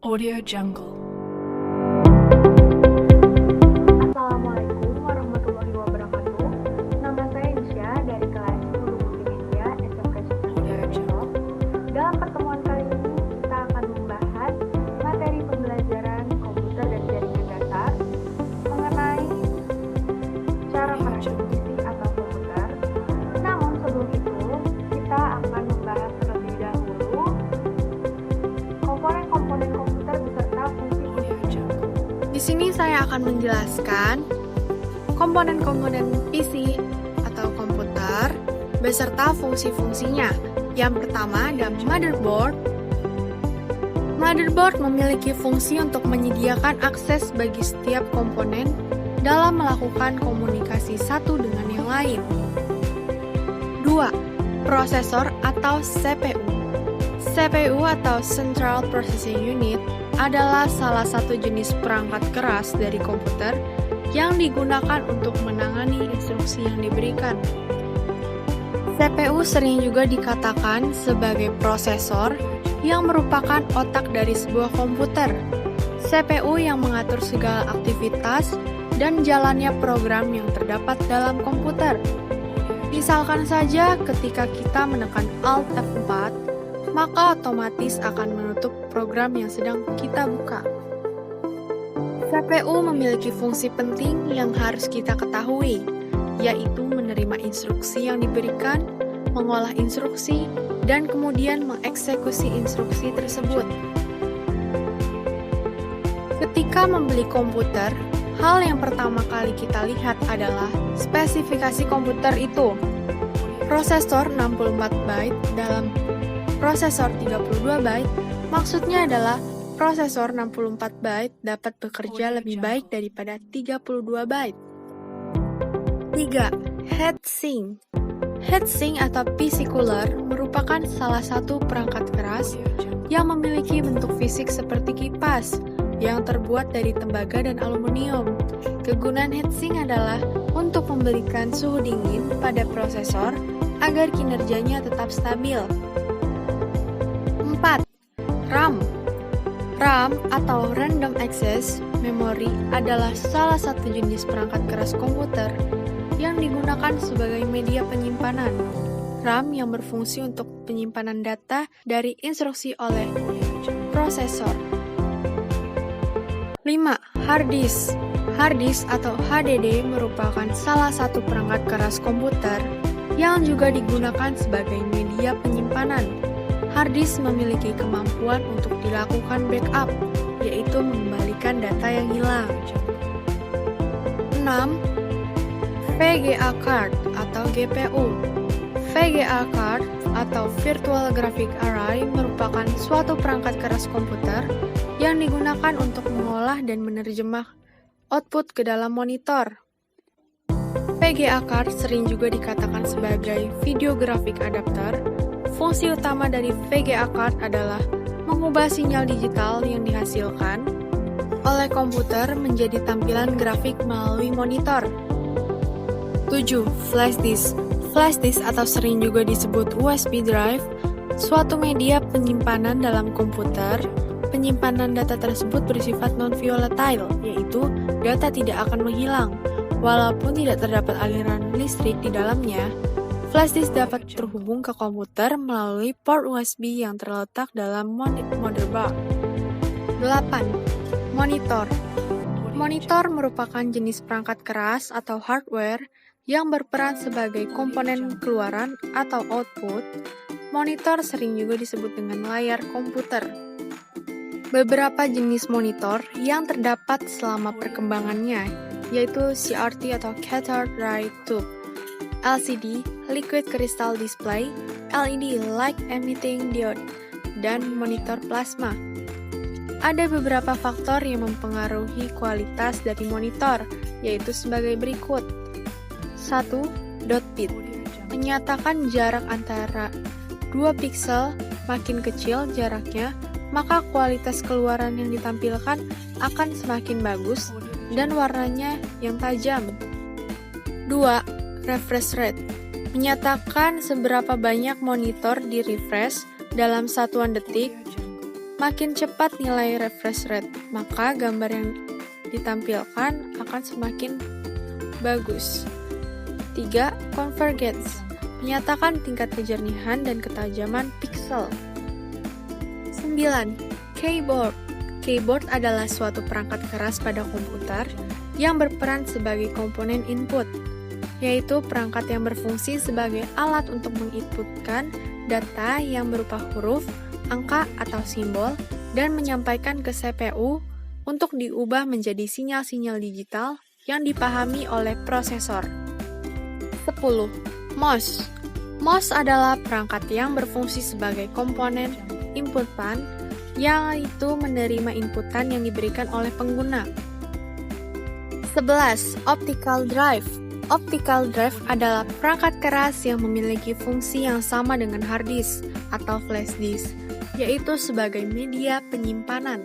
Audio Jungle. Assalamualaikum warahmatullahi wabarakatuh. Nama saya Nisha dari kelas 10 Multimedia SMK Cipinang. Dalam pertemuan kali ini kita akan membahas materi pembelajaran komputer dan jaringan dasar mengenai cara merakit PC atau komputer. Namun sebelum itu kita akan membahas terlebih dahulu komponen-komponen komputer beserta fungsi. Di sini saya akan menjelaskan komponen-komponen PC atau komputer beserta fungsi-fungsinya. Yang pertama ada motherboard. Motherboard memiliki fungsi untuk menyediakan akses bagi setiap komponen dalam melakukan komunikasi satu dengan yang lain. 2. Prosesor atau CPU. CPU atau Central Processing Unit adalah salah satu jenis perangkat keras dari komputer yang digunakan untuk menangani instruksi yang diberikan. CPU sering juga dikatakan sebagai prosesor yang merupakan otak dari sebuah komputer. CPU yang mengatur segala aktivitas dan jalannya program yang terdapat dalam komputer. Misalkan saja ketika kita menekan Alt F4, maka otomatis akan menutup program yang sedang kita buka. CPU memiliki fungsi penting yang harus kita ketahui, yaitu menerima instruksi yang diberikan, mengolah instruksi, dan kemudian mengeksekusi instruksi tersebut. Ketika membeli komputer, hal yang pertama kali kita lihat adalah spesifikasi komputer itu. Prosesor 64 byte dalam prosesor 32 byte, maksudnya adalah prosesor 64 byte dapat bekerja lebih baik daripada 32 byte. 3. Heatsink. Heatsink atau PC cooler merupakan salah satu perangkat keras yang memiliki bentuk fisik seperti kipas yang terbuat dari tembaga dan aluminium. Kegunaan heatsink adalah untuk memberikan suhu dingin pada prosesor agar kinerjanya tetap stabil. 4. RAM. RAM atau Random Access Memory adalah salah satu jenis perangkat keras komputer yang digunakan sebagai media penyimpanan. RAM yang berfungsi untuk penyimpanan data dari instruksi oleh prosesor. 5. Hard disk. Hard disk atau HDD merupakan salah satu perangkat keras komputer yang juga digunakan sebagai media penyimpanan. Hard disk memiliki kemampuan untuk dilakukan backup, yaitu mengembalikan data yang hilang. 6. VGA card atau GPU. VGA card atau Virtual Graphic Array merupakan suatu perangkat keras komputer yang digunakan untuk mengolah dan menerjemah output ke dalam monitor. VGA card sering juga dikatakan sebagai video graphic adapter. Fungsi utama dari VGA card adalah mengubah sinyal digital yang dihasilkan oleh komputer menjadi tampilan grafik melalui monitor. 7. Flash disk. Flash disk atau sering juga disebut USB drive, suatu media penyimpanan dalam komputer. Penyimpanan data tersebut bersifat non-volatile, yaitu data tidak akan menghilang. Walaupun tidak terdapat aliran listrik di dalamnya, flash disk dapat terhubung ke komputer melalui port USB yang terletak dalam motherboard. 8. Monitor. Monitor merupakan jenis perangkat keras atau hardware yang berperan sebagai komponen keluaran atau output. Monitor sering juga disebut dengan layar komputer. Beberapa jenis monitor yang terdapat selama perkembangannya yaitu CRT atau Cathode Ray Tube, LCD, Liquid Crystal Display, LED Light Emitting Diode, dan monitor plasma. Ada beberapa faktor yang mempengaruhi kualitas dari monitor, yaitu sebagai berikut. 1. Dot bit menyatakan jarak antara 2 piksel, makin kecil jaraknya, maka kualitas keluaran yang ditampilkan akan semakin bagus dan warnanya yang tajam. 2. Refresh rate menyatakan seberapa banyak monitor di refresh dalam satuan detik, Makin cepat nilai refresh rate, maka gambar yang ditampilkan akan semakin bagus. 3. Convergence, menyatakan tingkat kejernihan dan ketajaman piksel. 9. Keyboard. Keyboard adalah suatu perangkat keras pada komputer yang berperan sebagai komponen input, yaitu perangkat yang berfungsi sebagai alat untuk menginputkan data yang berupa huruf, angka, atau simbol, dan menyampaikan ke CPU untuk diubah menjadi sinyal-sinyal digital yang dipahami oleh prosesor. 10. Mouse. Mouse adalah perangkat yang berfungsi sebagai komponen inputan, yaitu menerima inputan yang diberikan oleh pengguna. 11. Optical drive. Optical drive adalah perangkat keras yang memiliki fungsi yang sama dengan hard disk atau flash disk, yaitu sebagai media penyimpanan.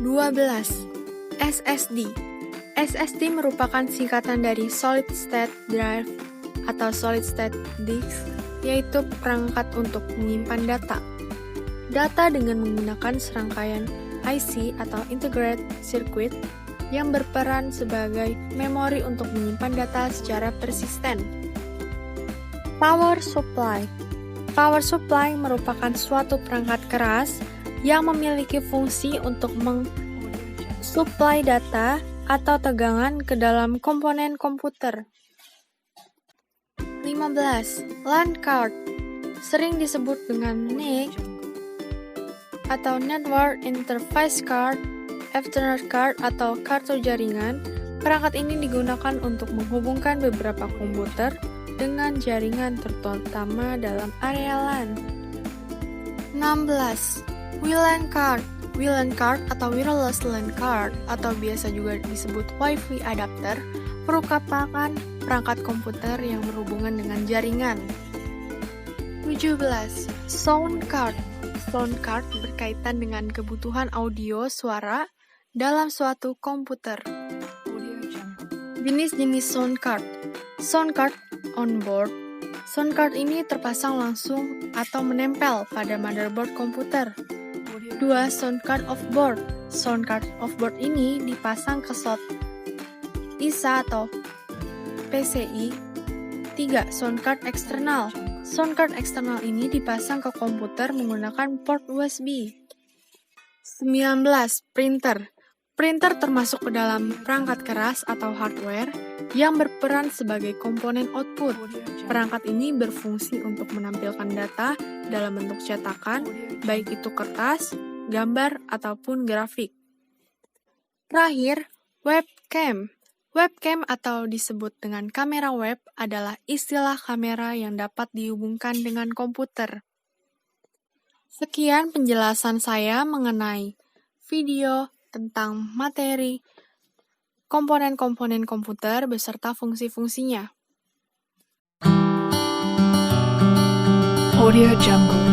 12. SSD. SSD merupakan singkatan dari Solid State Drive atau Solid State Disk, yaitu perangkat untuk menyimpan data. Data dengan menggunakan serangkaian IC atau Integrated Circuit yang berperan sebagai memori untuk menyimpan data secara persisten. Power supply. Power supply merupakan suatu perangkat keras yang memiliki fungsi untuk mensuplai data atau tegangan ke dalam komponen komputer. 15. LAN card, sering disebut dengan NIC atau Network Interface Card, Ethernet card atau kartu jaringan. Perangkat ini digunakan untuk menghubungkan beberapa komputer dengan jaringan terutama dalam area LAN. 16. WLAN card. WLAN card atau wireless LAN card atau biasa juga disebut Wi-Fi adapter merupakan perangkat komputer yang berhubungan dengan jaringan. 17. Sound card. Sound card berkaitan dengan kebutuhan audio suara dalam suatu komputer. Jenis-jenis sound card. Sound card on board. Sound card ini terpasang langsung atau menempel pada motherboard komputer. 2. Sound card off board. Sound card off board ini dipasang ke slot ISA atau PCI. 3. Sound card eksternal. Sound card eksternal ini dipasang ke komputer menggunakan port USB. 19. Printer. Printer termasuk ke dalam perangkat keras atau hardware yang berperan sebagai komponen output. Perangkat ini berfungsi untuk menampilkan data dalam bentuk cetakan, baik itu kertas, gambar, ataupun grafik. Terakhir, webcam. Webcam atau disebut dengan kamera web adalah istilah kamera yang dapat dihubungkan dengan komputer. Sekian penjelasan saya mengenai video tentang materi komponen-komponen komputer beserta fungsi-fungsinya. Audio Jungle.